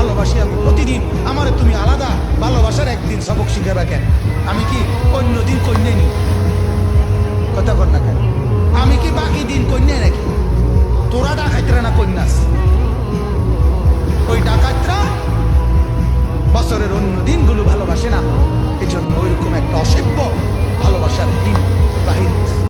ভালোবাসি আমি প্রতিদিন, আমারে তুমি আলাদা ভালোবাসার একদিন সবক শিখাবে কেন? আমি কি অন্য দিন কন্যা নি? কথা কর না কেন? আমি কি বাকি দিন কন্যা নাকি? তোরা ডাকাইতরা না কন্যাস? ওই ডাকাতরা বছরের অন্য দিনগুলো ভালোবাসে না, এজন্য ওইরকম একটা অসভ্য ভালোবাসার দিন বাহির